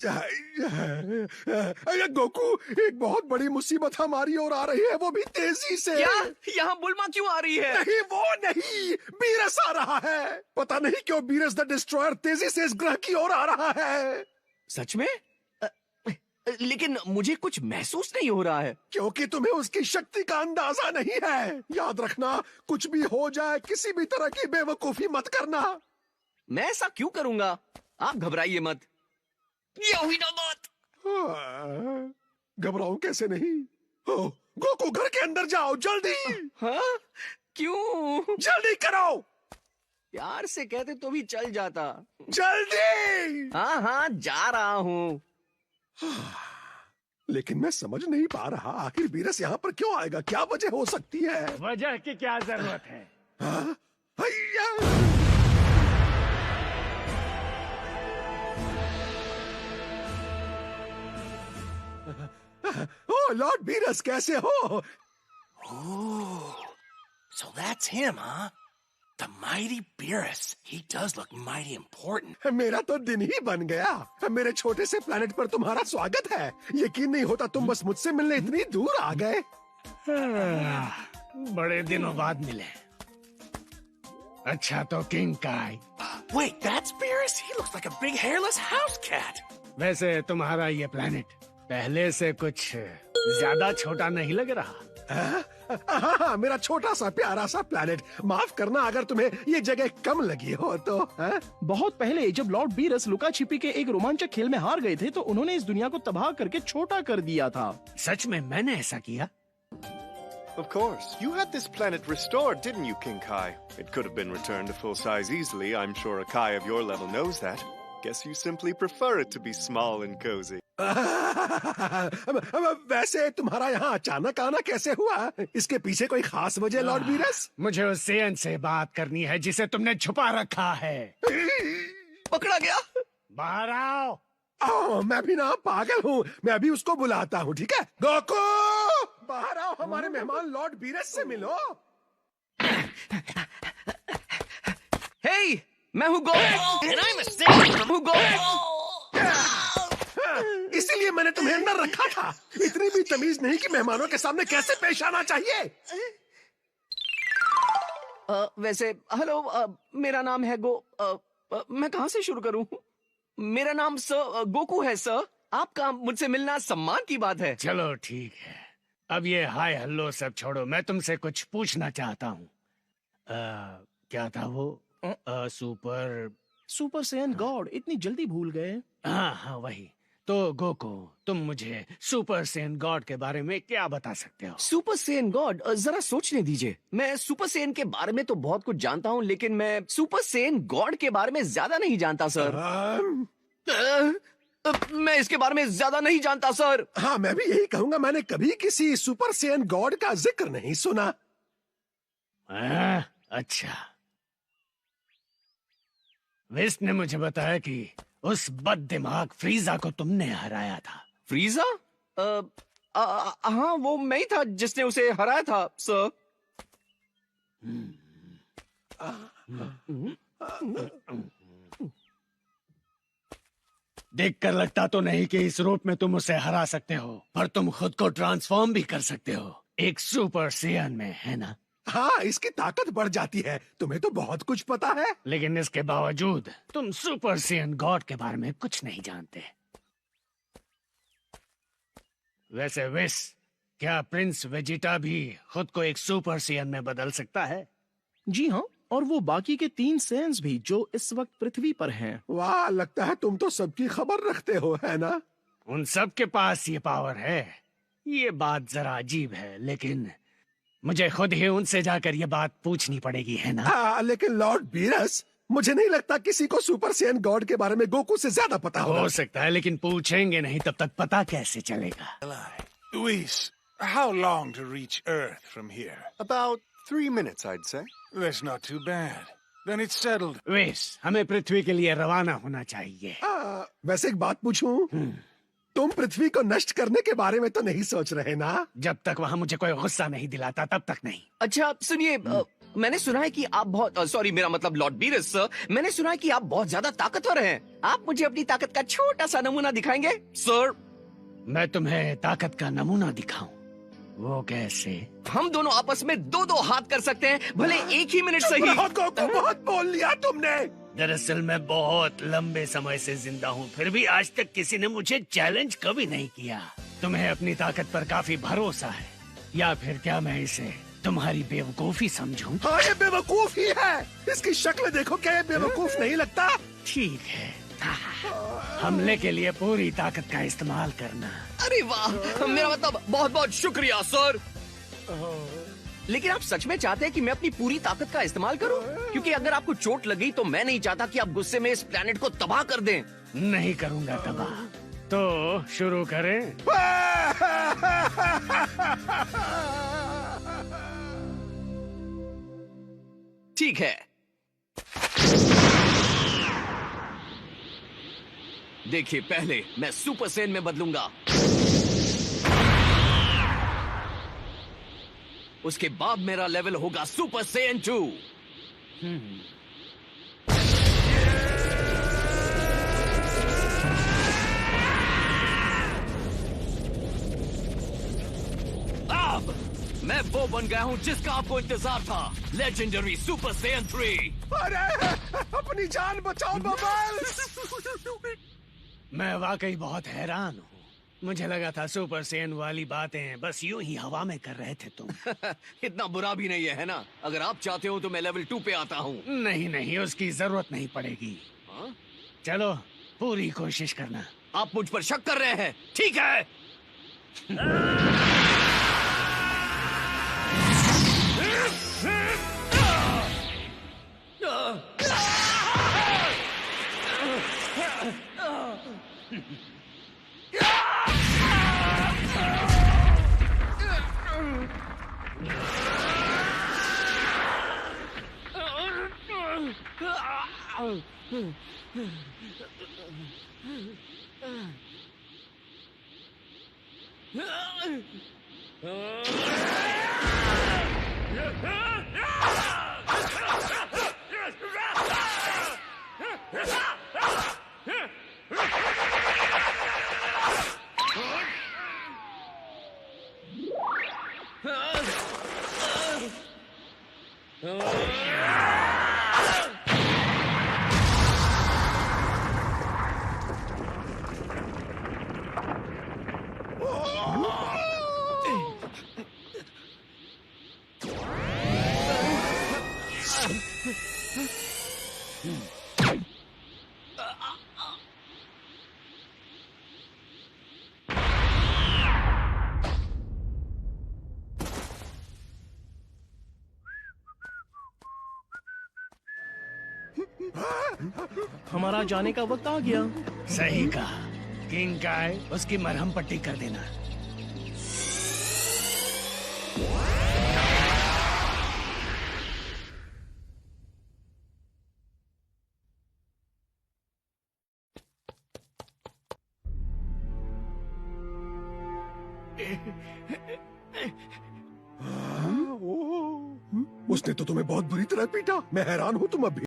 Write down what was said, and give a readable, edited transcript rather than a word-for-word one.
अरे गोकू, एक बहुत बड़ी मुसीबत हमारी ओर आ रही है, वो भी तेजी से। क्या? यहाँ बुल्मा क्यों आ रही है? नहीं, वो नहीं, बीरस आ रहा है। पता नहीं क्यों बीरस द डिस्ट्रॉयर तेजी से इस ग्रह की ओर आ रहा है। सच में? लेकिन मुझे कुछ महसूस नहीं हो रहा है। क्योंकि तुम्हें उसकी शक्ति का अंदाजा नहीं है। याद रखना, कुछ भी हो जाए किसी भी तरह की बेवकूफी मत करना। मैं ऐसा क्यों करूंगा? आप घबराइए मत। ये हुई ना बात। घबराऊं कैसे नहीं? ओ, गोकू, घर के अंदर जाओ जल्दी। हाँ? क्यों? जल्दी करो। प्यार से कहते तो भी चल जाता। जल्दी। हाँ हाँ, जा रहा हूँ। लेकिन मैं समझ नहीं पा रहा, आखिर बीरस यहाँ पर क्यों आएगा? क्या वजह हो सकती है? वजह की क्या जरूरत है? हाँ? हैया! ओ लॉर्ड बीरस, कैसे हो? Oh, so that's him, huh? The mighty Beerus. He does look mighty important. मेरा तो दिन ही बन गया। मेरे छोटे से प्लेनेट पर तुम्हारा स्वागत है। यकीन नहीं होता तुम बस मुझसे मिलने इतनी दूर आ गए। बड़े दिनों बाद मिले। अच्छा तो किंग काई। Wait, that's Beerus? He looks like a big hairless house cat. वैसे तुम्हारा ये प्लेनेट पहले से कुछ ज्यादा छोटा नहीं लग रहा? हाँ, मेरा छोटा सा प्यारा सा प्लेनेट। माफ करना अगर तुम्हें ये जगह कम लगी हो तो। बहुत पहले जब लॉर्ड बीरस लुका छिपी के एक रोमांचक खेल में हार गए थे तो उन्होंने इस दुनिया को तबाह करके छोटा कर दिया था। सच में मैंने ऐसा किया? Of course. You had this planet restored, didn't you, King Kai? It could have been returned to full size easily. I'm sure a Kai of your level knows that. Guess you simply prefer it to be small and cozy. वैसे तुम्हारा यहाँ अचानक आना कैसे हुआ? इसके पीछे कोई खास वजह लॉर्ड बीरस? मुझे उस सेयन से बात करनी है जिसे तुमने छुपा रखा है। पकड़ा गया। बाहर आओ। मैं भी ना पागल हूँ, मैं अभी उसको बुलाता हूँ, ठीक है? गोकू, बाहर आओ, हमारे मेहमान लॉर्ड बीरस से मिलो। हे, मैं हूँ Goku. And I'm a sailor. मैं हूँ गोकू। इसीलिए मैंने तुम्हें अंदर रखा था। इतनी भी तमीज नहीं कि मेहमानों के सामने कैसे पेश आना चाहिए। वैसे हेलो, मेरा नाम है मैं कहाँ से शुरू करूँ? मेरा नाम गोकू है सर। आपका मुझसे मिलना सम्मान की बात है। चलो ठीक है, अब ये हाय हल्लो सब छोड़ो, मैं तुमसे कुछ पूछना चाहता हूँ। क्या था वो? सुपर सैयन गॉड इतनी जल्दी भूल गए? हाँ हाँ वही। तो गोकू, तुम मुझे सुपर सेन गॉड के बारे में क्या बता सकते हो? सुपर सेन गॉड, जरा सोचने दीजिए। मैं सुपर सेन के बारे में तो बहुत कुछ जानता हूँ, लेकिन मैं सुपर सेन गॉड के बारे में ज्यादा नहीं जानता सर। मैं इसके बारे में ज्यादा नहीं जानता सर। हाँ, मैं भी यही कहूंगा, मैंने कभी किसी सुपर सैयन गॉड का जिक्र नहीं सुना। अच्छा। विस्ट ने मुझे बताया कि उस बददिमाग फ्रीजा को तुमने हराया था। फ्रीजा? हाँ, वो मैं ही था जिसने उसे हराया था सर। देखकर लगता तो नहीं कि इस रूप में तुम उसे हरा सकते हो, पर तुम खुद को ट्रांसफॉर्म भी कर सकते हो एक सुपर सेयन में, है ना? हाँ, इसकी ताकत बढ़ जाती है। तुम्हें तो बहुत कुछ पता है। लेकिन इसके बावजूद तुम सुपर सेयन गॉड के बारे में कुछ नहीं जानते। वैसे विस, क्या प्रिंस वेजिटा भी खुद को एक सुपर सेयन में बदल सकता है? जी हाँ, और वो बाकी के 3 सैयन्स भी जो इस वक्त पृथ्वी पर हैं। वाह, लगता है तुम तो सबकी खबर रखते हो, है ना? उन सब के पास ये पावर है। ये बात जरा अजीब है, लेकिन मुझे खुद ही उनसे जाकर ये बात पूछनी पड़ेगी, है ना? लेकिन लॉर्ड बीरस, मुझे नहीं लगता किसी को सुपर सैयन गॉड के बारे में गोकू से ज्यादा पता होगा। हो सकता है, लेकिन पूछेंगे नहीं तब तक पता कैसे चलेगा? Luis, how long to reach Earth from here? About 3 minutes, I'd say. That's not too bad. Then it's settled. वेस, हमें पृथ्वी के लिए रवाना होना चाहिए। वैसे एक बात पूछूं? तुम पृथ्वी को नष्ट करने के बारे में तो नहीं सोच रहे ना? जब तक वहाँ मुझे कोई गुस्सा नहीं दिलाता तब तक नहीं। अच्छा सुनिए, मैंने सुना है कि आप बहुत सॉरी मेरा मतलब लॉर्ड बीरस सर, मैंने सुना है कि आप बहुत ज्यादा ताकतवर हैं। आप मुझे अपनी ताकत का छोटा सा नमूना दिखाएंगे सर? मैं तुम्हें ताकत का नमूना दिखाऊं? वो कैसे? हम दोनों आपस में दो दो हाथ कर सकते हैं, भले एक ही मिनट सही। बहुत गोकू, बहुत बोल लिया तुमने। दरअसल मैं बहुत लंबे समय से जिंदा हूँ, फिर भी आज तक किसी ने मुझे चैलेंज कभी नहीं किया। तुम्हें अपनी ताकत पर काफी भरोसा है, या फिर क्या मैं इसे तुम्हारी बेवकूफी समझूं? हाँ, ये बेवकूफ ही है। इसकी शक्ल देखो, क्या ये बेवकूफ नहीं लगता? ठीक है, हमले के लिए पूरी ताकत का इस्तेमाल करना। अरे वाह, मेरा मतलब बहुत बहुत शुक्रिया सर। लेकिन आप सच में चाहते हैं कि मैं अपनी पूरी ताकत का इस्तेमाल करूं? क्योंकि अगर आपको चोट लगी तो मैं नहीं चाहता कि आप गुस्से में इस प्लेनेट को तबाह कर दें। नहीं करूंगा तबाह। तो शुरू करें? ठीक है, देखिए पहले मैं सुपर सैन में बदलूंगा, उसके बाद मेरा लेवल होगा सुपर सैन 2। अब मैं वो बन गया हूं जिसका आपको इंतजार था, लेजेंडरी सुपर सैन 3। अरे अपनी जान बचाओ बबल्स। मैं वाकई बहुत हैरान हूँ। मुझे लगा था सुपर सैन वाली बातें बस यूं ही हवा में कर रहे थे तुम। इतना बुरा भी नहीं है ना? अगर आप चाहते हो तो मैं लेवल 2 पे आता हूँ। नहीं नहीं, उसकी जरूरत नहीं पड़ेगी। हाँ? चलो पूरी कोशिश करना। आप मुझ पर शक कर रहे हैं? ठीक है। हमारा जाने का वक्त आ गया। सही कहा। किंग काय, उसकी मरहम पट्टी कर देना। उसने तो तुम्हें बहुत बुरी तरह पीटा। मैं हैरान हूँ तुम अभी